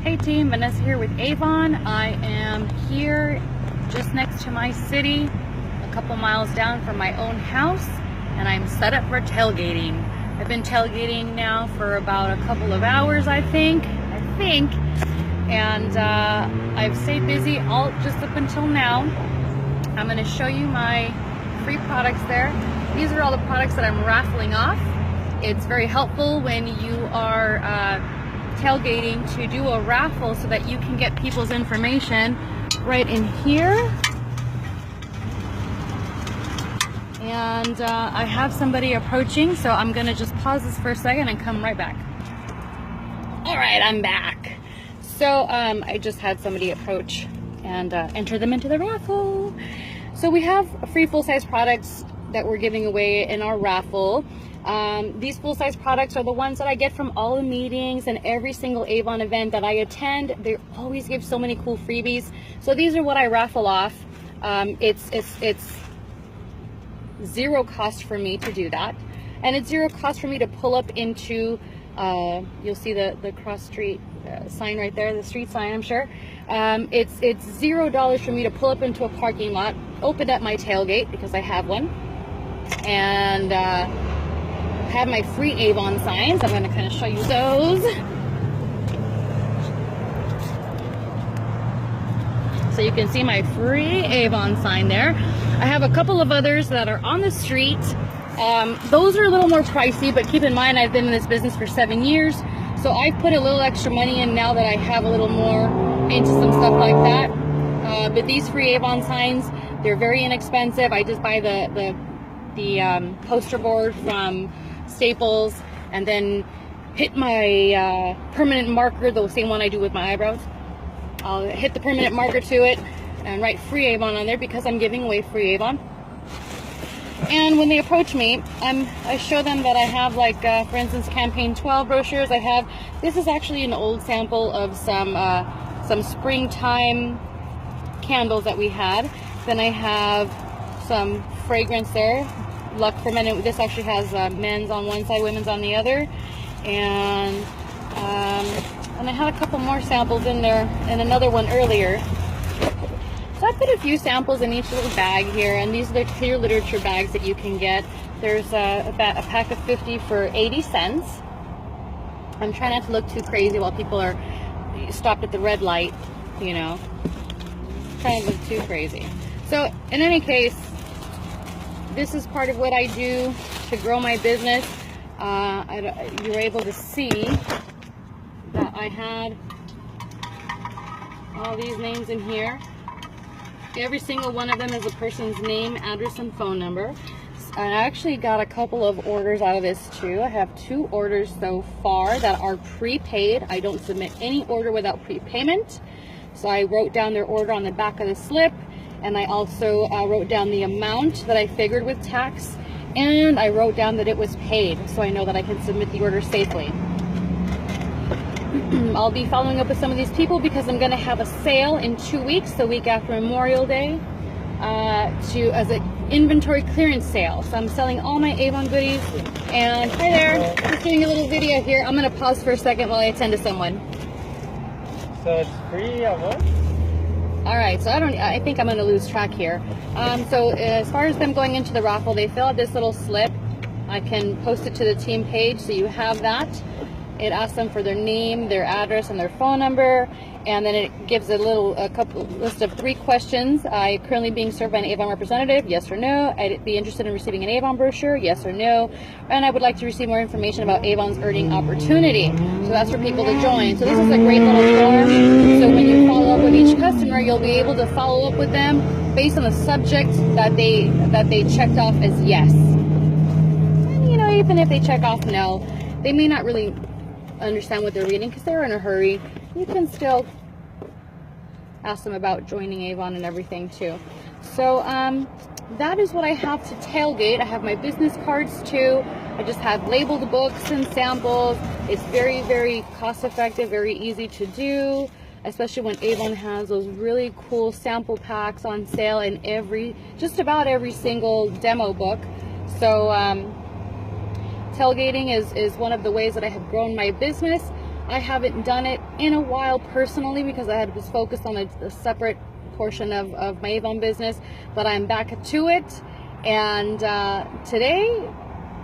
Hey team, Vanessa here with Avon. I am here just next to my city, a couple miles down from my own house, and I'm set up for tailgating. I've been tailgating now for about a couple of hours, I think, and I've stayed busy all just up until now. I'm going to show you my free products there. These are all the products that I'm raffling off. It's very helpful when you are tailgating to do a raffle so that you can get people's information right in here. And I have somebody approaching, so I'm gonna just pause this for a second and come right back. All right, I'm back. So I just had somebody approach and enter them into the raffle. So we have free full-size products that we're giving away in our raffle. These full-size products are the ones that I get from all the meetings and every single Avon event that I attend. They always give so many cool freebies. So these are what I raffle off. It's zero cost for me to do that, and it's zero cost for me to pull up into you'll see the cross street sign right there, the street sign, I'm sure. It's $0 for me to pull up into a parking lot, open up my tailgate because I have one, and have my free Avon signs. I'm going to kind of show you those. So you can see my free Avon sign there. I have a couple of others that are on the street. Those are a little more pricey, but keep in mind I've been in this business for 7 years, so I've put a little extra money in now that I have a little more into some stuff like that. But these free Avon signs, they're very inexpensive. I just buy the poster board from Staples and then hit my permanent marker, the same one I do with my eyebrows. I'll hit the permanent marker to it and write free Avon on there because I'm giving away free Avon. And when they approach me, I show them that I have, like, for instance, campaign 12 brochures. This is actually an old sample of some springtime candles that we had. Then I have some fragrance there, Luck for Men. This actually has men's on one side, women's on the other, and I had a couple more samples in there and another one earlier. So I put a few samples in each little bag here, and these are the clear literature bags that you can get. There's a pack of 50 for 80 cents. I'm trying not to look too crazy while people are stopped at the red light, you know, trying to look too crazy. So in any case, this is part of what I do to grow my business. You were able to see that I had all these names in here. Every single one of them is a person's name, address, and phone number. I actually got a couple of orders out of this too. I have 2 orders so far that are prepaid. I don't submit any order without prepayment. So I wrote down their order on the back of the slip, and I also wrote down the amount that I figured with tax, and I wrote down that it was paid, so I know that I can submit the order safely. I'll be following up with some of these people because I'm going to have a sale in 2 weeks, the week after Memorial Day, as an inventory clearance sale. So I'm selling all my Avon goodies. And hi there, just doing a little video here. I'm going to pause for a second while I attend to someone. So it's free at what? All right, so I think I'm going to lose track here. So as far as them going into the raffle, they fill out this little slip. I can post it to the team page, so you have that. It asks them for their name, their address, and their phone number, and then it gives a list of 3 questions. I currently being served by an Avon representative, yes or no. I'd be interested in receiving an Avon brochure, yes or no. And I would like to receive more information about Avon's earning opportunity. So that's for people to join. So this is a great little form. So when you follow up with each customer, you'll be able to follow up with them based on the subject that they checked off as yes. And, you know, even if they check off no, they may not really understand what they're reading because they're in a hurry. You can still ask them about joining Avon and everything too. So that is what I have to tailgate. I have my business cards too. I just have labeled books and samples. It's very, very cost effective, very easy to do, especially when Avon has those really cool sample packs on sale in just about every single demo book. So tailgating is one of the ways that I have grown my business. I haven't done it in a while personally because I was focused on a separate portion of my Avon business, but I'm back to it. And today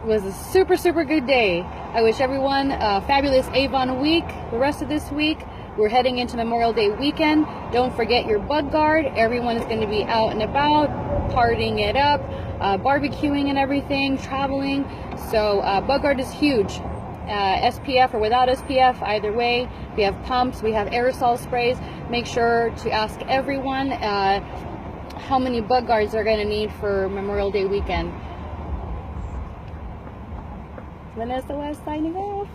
was a super, super good day. I wish everyone a fabulous Avon week. The rest of this week, we're heading into Memorial Day weekend. Don't forget your bug guard. Everyone is going to be out and about, partying it up, barbecuing and everything, traveling. So bug guard is huge. SPF or without SPF, either way. We have pumps, we have aerosol sprays. Make sure to ask everyone how many bug guards they're going to need for Memorial Day weekend. Vanessa West signing off.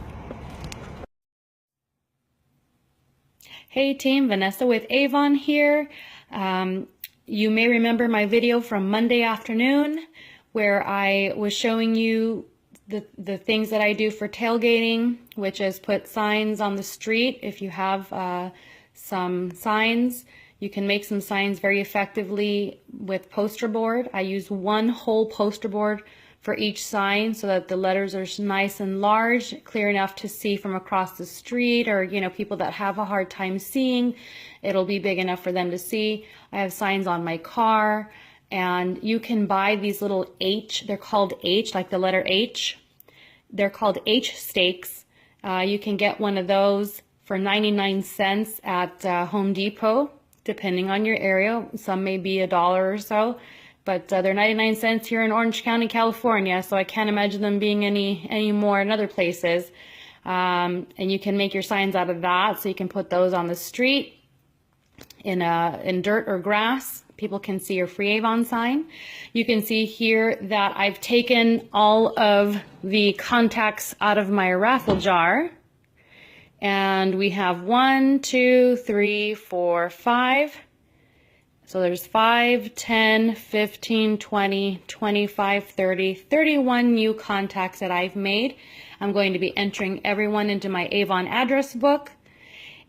Hey team, Vanessa with Avon here. You may remember my video from Monday afternoon where I was showing you the things that I do for tailgating, which is put signs on the street. If you have some signs, you can make some signs very effectively with poster board. I use one whole poster board for each sign so that the letters are nice and large, clear enough to see from across the street, or people that have a hard time seeing, it'll be big enough for them to see. I have signs on my car, and you can buy these little H, they're called H, like the letter H. They're called H stakes. You can get one of those for 99 cents at Home Depot, depending on your area. Some may be $1 or so, but they're 99 cents here in Orange County, California, so I can't imagine them being any more in other places. And you can make your signs out of that, so you can put those on the street in dirt or grass. People can see your free Avon sign. You can see here that I've taken all of the contacts out of my raffle jar. And we have 1, 2, 3, 4, 5. So there's 5, 10, 15, 20, 25, 30, 31 new contacts that I've made. I'm going to be entering everyone into my Avon address book.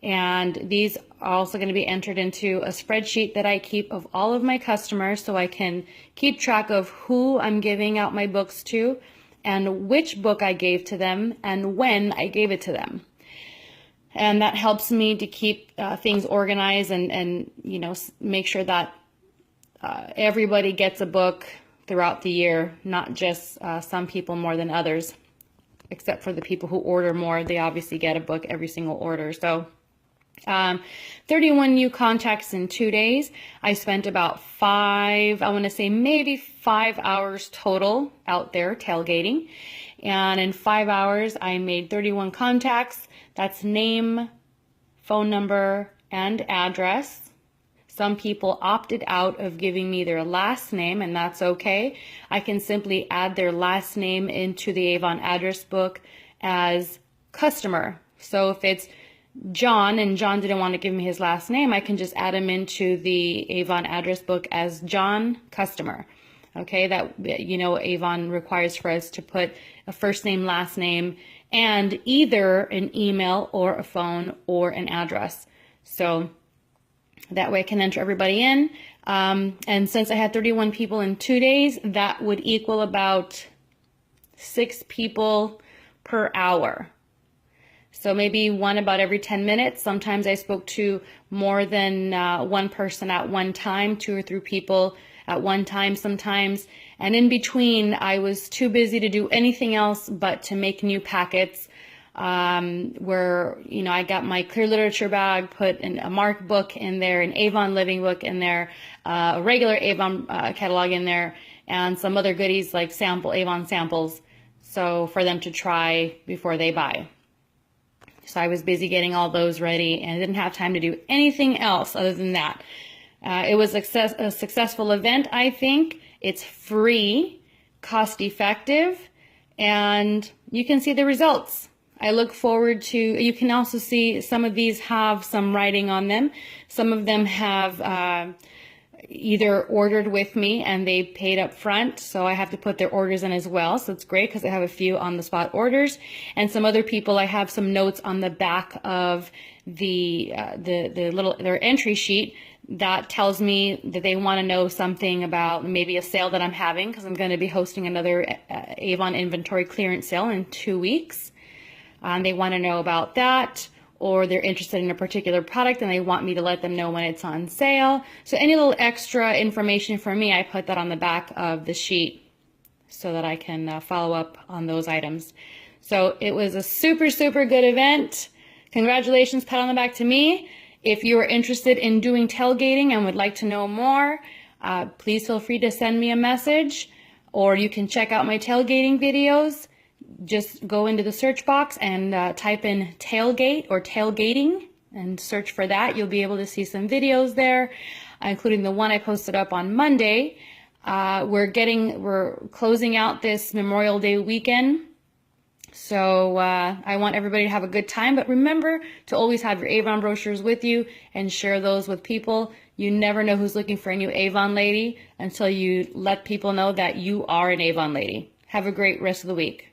And these are also going to be entered into a spreadsheet that I keep of all of my customers, so I can keep track of who I'm giving out my books to and which book I gave to them and when I gave it to them. And that helps me to keep things organized and make sure that everybody gets a book throughout the year, not just some people more than others, except for the people who order more. They obviously get a book every single order. So 31 new contacts in 2 days. I spent about maybe 5 hours total out there tailgating. And in 5 hours, I made 31 contacts. That's name, phone number, and address. Some people opted out of giving me their last name, and that's okay. I can simply add their last name into the Avon address book as customer. So if it's John and John didn't want to give me his last name, I can just add him into the Avon address book as John customer. Okay, that Avon requires for us to put a first name, last name, and either an email or a phone or an address. So that way I can enter everybody in. And since I had 31 people in 2 days, that would equal about 6 people per hour. So maybe one about every 10 minutes. Sometimes I spoke to more than one person at one time, 2 or 3 people at one time sometimes. And in between, I was too busy to do anything else but to make new packets where, I got my clear literature bag, put in a Mark book in there, an Avon living book in there, a regular Avon catalog in there, and some other goodies like Avon samples, so for them to try before they buy. So I was busy getting all those ready and didn't have time to do anything else other than that. It was a successful event, I think. It's free, cost effective, and you can see the results. I look forward to, you can also see some of these have some writing on them. Some of them have either ordered with me and they paid up front, so I have to put their orders in as well. So it's great because I have a few on the spot orders. And some other people, I have some notes on the back of their entry sheet that tells me that they want to know something about maybe a sale that I'm having, because I'm going to be hosting another Avon inventory clearance sale in 2 weeks. They want to know about that, or they're interested in a particular product and they want me to let them know when it's on sale. So any little extra information for me, I put that on the back of the sheet so that I can follow up on those items. So it was a super, super good event. Congratulations, pat on the back to me. If you are interested in doing tailgating and would like to know more, please feel free to send me a message, or you can check out my tailgating videos. Just go into the search box and type in tailgate or tailgating and search for that. You'll be able to see some videos there, including the one I posted up on Monday. We're closing out this Memorial Day weekend. So I want everybody to have a good time, but remember to always have your Avon brochures with you and share those with people. You never know who's looking for a new Avon lady until you let people know that you are an Avon lady. Have a great rest of the week.